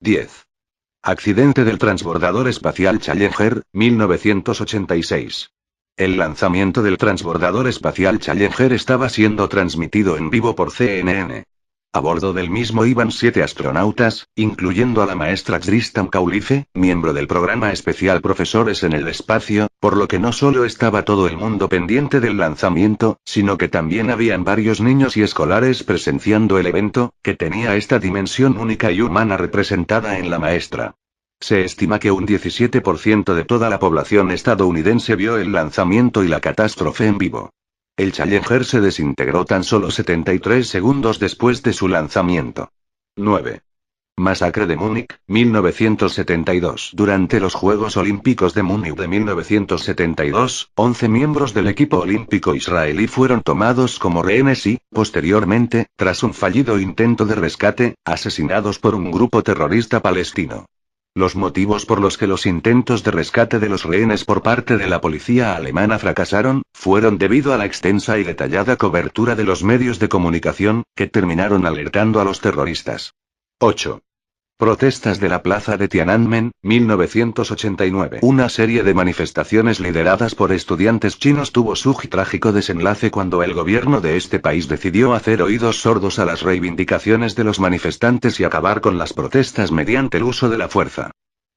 10. Accidente del transbordador espacial Challenger, 1986. El lanzamiento del transbordador espacial Challenger estaba siendo transmitido en vivo por CNN. A bordo del mismo iban 7 astronautas, incluyendo a la maestra Tristan Caulife, miembro del programa especial Profesores en el Espacio, por lo que no solo estaba todo el mundo pendiente del lanzamiento, sino que también habían varios niños y escolares presenciando el evento, que tenía esta dimensión única y humana representada en la maestra. Se estima que un 17% de toda la población estadounidense vio el lanzamiento y la catástrofe en vivo. El Challenger se desintegró tan solo 73 segundos después de su lanzamiento. 9. Masacre de Múnich, 1972. Durante los Juegos Olímpicos de Múnich de 1972, 11 miembros del equipo olímpico israelí fueron tomados como rehenes y, posteriormente, tras un fallido intento de rescate, asesinados por un grupo terrorista palestino. Los motivos por los que los intentos de rescate de los rehenes por parte de la policía alemana fracasaron, fueron debido a la extensa y detallada cobertura de los medios de comunicación, que terminaron alertando a los terroristas. 8. Protestas de la plaza de Tiananmen, 1989. Una serie de manifestaciones lideradas por estudiantes chinos tuvo su trágico desenlace cuando el gobierno de este país decidió hacer oídos sordos a las reivindicaciones de los manifestantes y acabar con las protestas mediante el uso de la fuerza.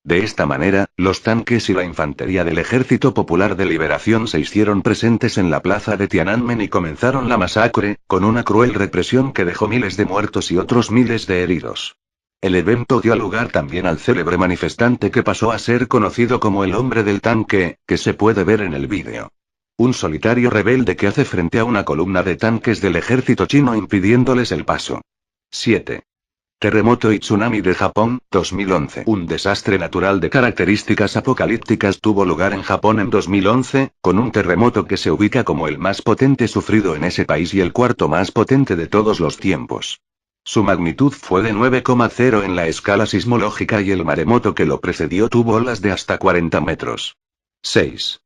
De esta manera, los tanques y la infantería del Ejército Popular de Liberación se hicieron presentes en la plaza de Tiananmen y comenzaron la masacre, con una cruel represión que dejó miles de muertos y otros miles de heridos. El evento dio lugar también al célebre manifestante que pasó a ser conocido como el hombre del tanque, que se puede ver en el vídeo. Un solitario rebelde que hace frente a una columna de tanques del ejército chino impidiéndoles el paso. 7. Terremoto y tsunami de Japón, 2011. Un desastre natural de características apocalípticas tuvo lugar en Japón en 2011, con un terremoto que se ubica como el más potente sufrido en ese país y el cuarto más potente de todos los tiempos. Su magnitud fue de 9,0 en la escala sismológica y el maremoto que lo precedió tuvo olas de hasta 40 metros. 6.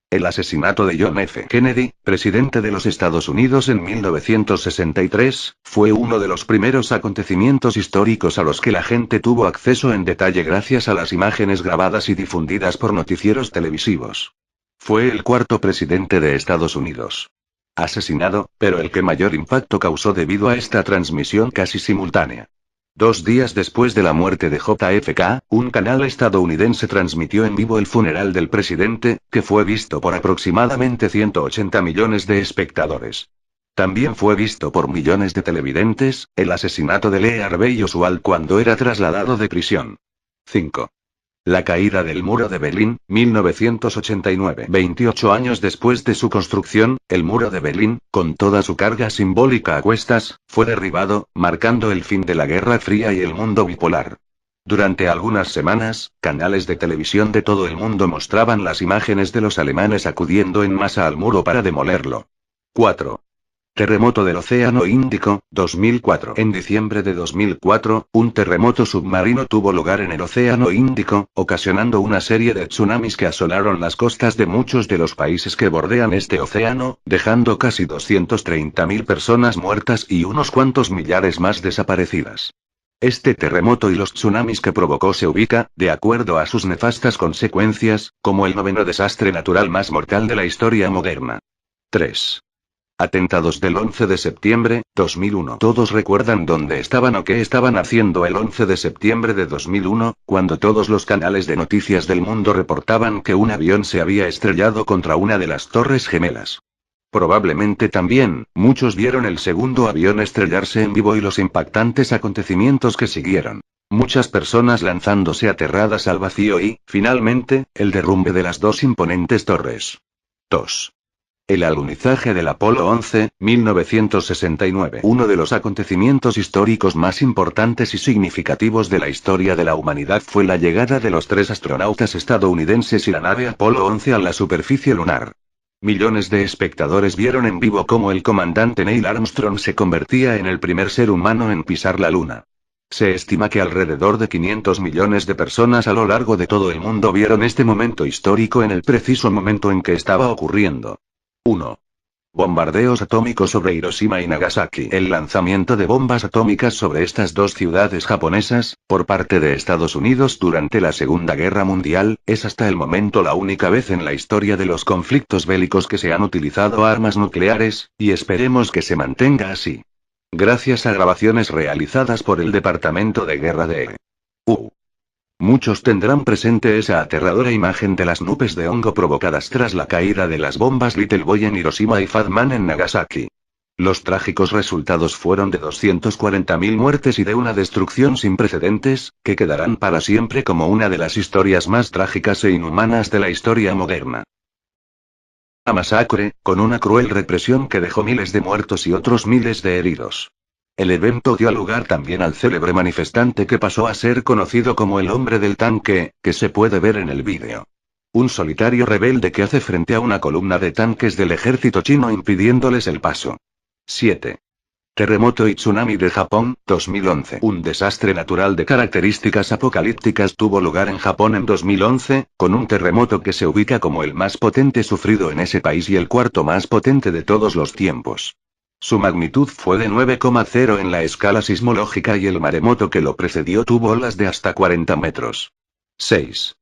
El asesinato de John F. Kennedy, presidente de los Estados Unidos en 1963, fue uno de los primeros acontecimientos históricos a los que la gente tuvo acceso en detalle gracias a las imágenes grabadas y difundidas por noticieros televisivos. Fue el cuarto presidente de Estados Unidos asesinado, pero el que mayor impacto causó debido a esta transmisión casi simultánea. 2 días después de la muerte de JFK, un canal estadounidense transmitió en vivo el funeral del presidente, que fue visto por aproximadamente 180 millones de espectadores. También fue visto por millones de televidentes, el asesinato de Lee Harvey Oswald cuando era trasladado de prisión. 5. La caída del muro de Berlín, 1989. 28 años después de su construcción, el muro de Berlín, con toda su carga simbólica a cuestas, fue derribado, marcando el fin de la Guerra Fría y el mundo bipolar. Durante algunas semanas, canales de televisión de todo el mundo mostraban las imágenes de los alemanes acudiendo en masa al muro para demolerlo. 4. Terremoto del Océano Índico, 2004. En diciembre de 2004, un terremoto submarino tuvo lugar en el Océano Índico, ocasionando una serie de tsunamis que asolaron las costas de muchos de los países que bordean este océano, dejando casi 230.000 personas muertas y unos cuantos millares más desaparecidas. Este terremoto y los tsunamis que provocó se ubica, de acuerdo a sus nefastas consecuencias, como el 9º desastre natural más mortal de la historia moderna. 3. Atentados del 11 de septiembre, 2001. Todos recuerdan dónde estaban o qué estaban haciendo el 11 de septiembre de 2001, cuando todos los canales de noticias del mundo reportaban que un avión se había estrellado contra una de las Torres Gemelas. Probablemente también, muchos vieron el segundo avión estrellarse en vivo y los impactantes acontecimientos que siguieron. Muchas personas lanzándose aterradas al vacío y, finalmente, el derrumbe de las 2 imponentes torres. 2. El alunizaje del Apolo 11, 1969. Uno de los acontecimientos históricos más importantes y significativos de la historia de la humanidad fue la llegada de los 3 astronautas estadounidenses y la nave Apolo 11 a la superficie lunar. Millones de espectadores vieron en vivo cómo el comandante Neil Armstrong se convertía en el primer ser humano en pisar la Luna. Se estima que alrededor de 500 millones de personas a lo largo de todo el mundo vieron este momento histórico en el preciso momento en que estaba ocurriendo. 1. Bombardeos atómicos sobre Hiroshima y Nagasaki. El lanzamiento de bombas atómicas sobre estas dos ciudades japonesas, por parte de Estados Unidos durante la Segunda Guerra Mundial, es hasta el momento la única vez en la historia de los conflictos bélicos que se han utilizado armas nucleares, y esperemos que se mantenga así. Gracias a grabaciones realizadas por el Departamento de Guerra de EU. Muchos tendrán presente esa aterradora imagen de las nubes de hongo provocadas tras la caída de las bombas Little Boy en Hiroshima y Fat Man en Nagasaki. Los trágicos resultados fueron de 240.000 muertes y de una destrucción sin precedentes, que quedarán para siempre como una de las historias más trágicas e inhumanas de la historia moderna. La masacre, con una cruel represión que dejó miles de muertos y otros miles de heridos. El evento dio lugar también al célebre manifestante que pasó a ser conocido como el hombre del tanque, que se puede ver en el vídeo. Un solitario rebelde que hace frente a una columna de tanques del ejército chino impidiéndoles el paso. 7. Terremoto y tsunami de Japón, 2011. Un desastre natural de características apocalípticas tuvo lugar en Japón en 2011, con un terremoto que se ubica como el más potente sufrido en ese país y el cuarto más potente de todos los tiempos. Su magnitud fue de 9,0 en la escala sismológica y el maremoto que lo precedió tuvo olas de hasta 40 metros. 6.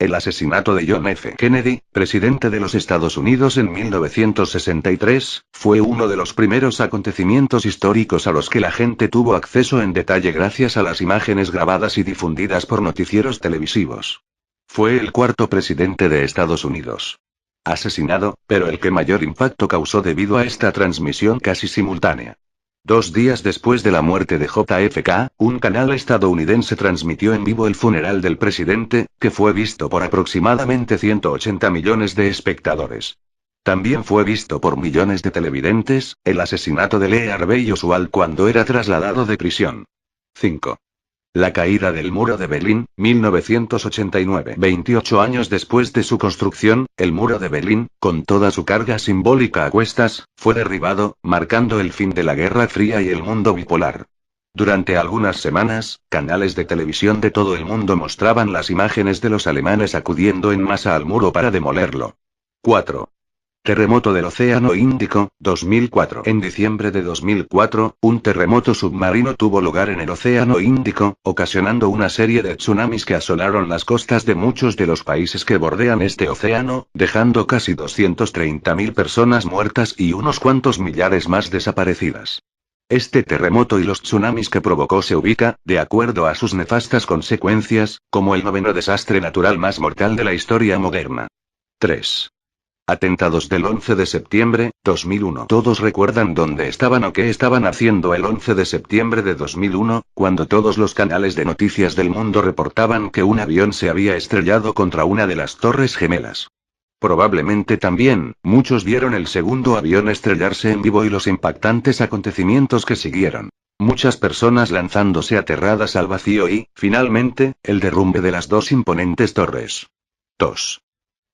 El asesinato de John F. Kennedy, presidente de los Estados Unidos en 1963, fue uno de los primeros acontecimientos históricos a los que la gente tuvo acceso en detalle gracias a las imágenes grabadas y difundidas por noticieros televisivos. Fue el cuarto presidente de Estados Unidos asesinado, pero el que mayor impacto causó debido a esta transmisión casi simultánea. 2 días después de la muerte de JFK, un canal estadounidense transmitió en vivo el funeral del presidente, que fue visto por aproximadamente 180 millones de espectadores. También fue visto por millones de televidentes, el asesinato de Lee Harvey Oswald cuando era trasladado de prisión. 5. La caída del muro de Berlín, 1989. 28 años después de su construcción, el muro de Berlín, con toda su carga simbólica a cuestas, fue derribado, marcando el fin de la Guerra Fría y el mundo bipolar. Durante algunas semanas, canales de televisión de todo el mundo mostraban las imágenes de los alemanes acudiendo en masa al muro para demolerlo. 4. Terremoto del Océano Índico, 2004. En diciembre de 2004, un terremoto submarino tuvo lugar en el Océano Índico, ocasionando una serie de tsunamis que asolaron las costas de muchos de los países que bordean este océano, dejando casi 230.000 personas muertas y unos cuantos millares más desaparecidas. Este terremoto y los tsunamis que provocó se ubica, de acuerdo a sus nefastas consecuencias, como el 9º desastre natural más mortal de la historia moderna. 3. Atentados del 11 de septiembre, 2001. Todos recuerdan dónde estaban o qué estaban haciendo el 11 de septiembre de 2001, cuando todos los canales de noticias del mundo reportaban que un avión se había estrellado contra una de las Torres Gemelas. Probablemente también, muchos vieron el segundo avión estrellarse en vivo y los impactantes acontecimientos que siguieron. Muchas personas lanzándose aterradas al vacío y, finalmente, el derrumbe de las dos imponentes torres. 2.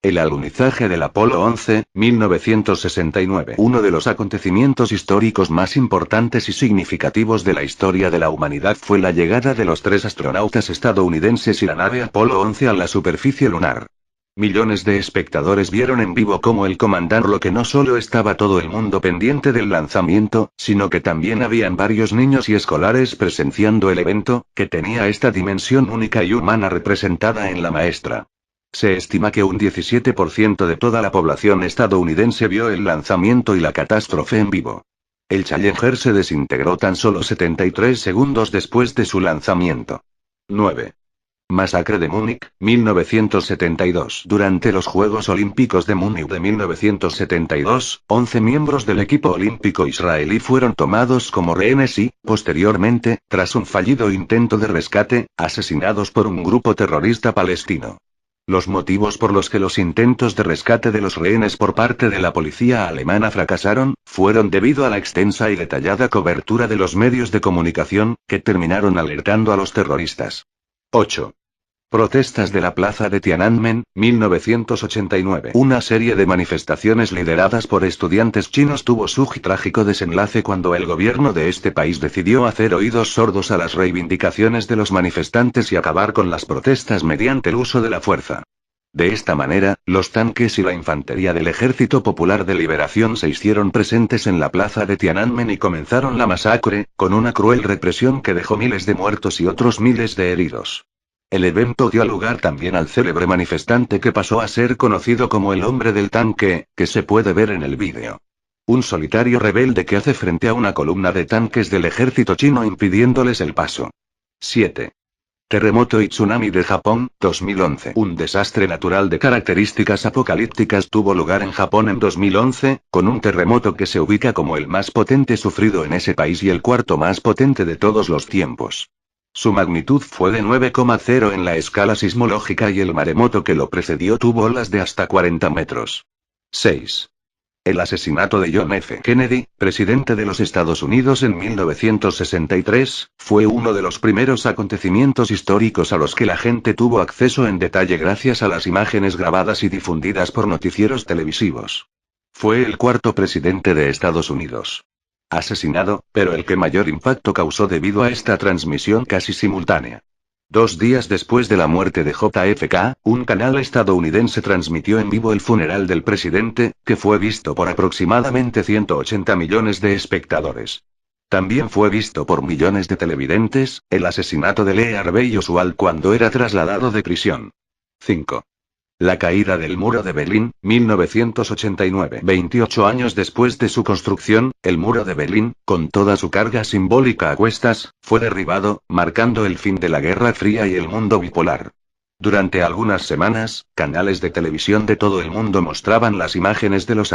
El alunizaje del Apolo 11, 1969. Uno de los acontecimientos históricos más importantes y significativos de la historia de la humanidad fue la llegada de los 3 astronautas estadounidenses y la nave Apolo 11 a la superficie lunar. Millones de espectadores vieron en vivo cómo el comandante lo que no solo estaba todo el mundo pendiente del lanzamiento, sino que también habían varios niños y escolares presenciando el evento, que tenía esta dimensión única y humana representada en la maestra. Se estima que un 17% de toda la población estadounidense vio el lanzamiento y la catástrofe en vivo. El Challenger se desintegró tan solo 73 segundos después de su lanzamiento. 9. Masacre de Múnich, 1972. Durante los Juegos Olímpicos de Múnich de 1972, 11 miembros del equipo olímpico israelí fueron tomados como rehenes y, posteriormente, tras un fallido intento de rescate, asesinados por un grupo terrorista palestino. Los motivos por los que los intentos de rescate de los rehenes por parte de la policía alemana fracasaron, fueron debido a la extensa y detallada cobertura de los medios de comunicación, que terminaron alertando a los terroristas. 8. Protestas de la plaza de Tiananmen, 1989. Una serie de manifestaciones lideradas por estudiantes chinos tuvo su trágico desenlace cuando el gobierno de este país decidió hacer oídos sordos a las reivindicaciones de los manifestantes y acabar con las protestas mediante el uso de la fuerza. De esta manera, los tanques y la infantería del Ejército Popular de Liberación se hicieron presentes en la plaza de Tiananmen y comenzaron la masacre, con una cruel represión que dejó miles de muertos y otros miles de heridos. El evento dio lugar también al célebre manifestante que pasó a ser conocido como el hombre del tanque, que se puede ver en el vídeo. Un solitario rebelde que hace frente a una columna de tanques del ejército chino impidiéndoles el paso. 7. Terremoto y tsunami de Japón, 2011. Un desastre natural de características apocalípticas tuvo lugar en Japón en 2011, con un terremoto que se ubica como el más potente sufrido en ese país y el cuarto más potente de todos los tiempos. Su magnitud fue de 9,0 en la escala sismológica y el maremoto que lo precedió tuvo olas de hasta 40 metros. 6. El asesinato de John F. Kennedy, presidente de los Estados Unidos en 1963, fue uno de los primeros acontecimientos históricos a los que la gente tuvo acceso en detalle gracias a las imágenes grabadas y difundidas por noticieros televisivos. Fue el cuarto presidente de Estados Unidos asesinado, pero el que mayor impacto causó debido a esta transmisión casi simultánea. 2 días después de la muerte de JFK, un canal estadounidense transmitió en vivo el funeral del presidente, que fue visto por aproximadamente 180 millones de espectadores. También fue visto por millones de televidentes, el asesinato de Lee Harvey Oswald cuando era trasladado de prisión. 5. La caída del muro de Berlín, 1989. 28 años después de su construcción, el muro de Berlín, con toda su carga simbólica a cuestas, fue derribado, marcando el fin de la Guerra Fría y el mundo bipolar. Durante algunas semanas, canales de televisión de todo el mundo mostraban las imágenes de los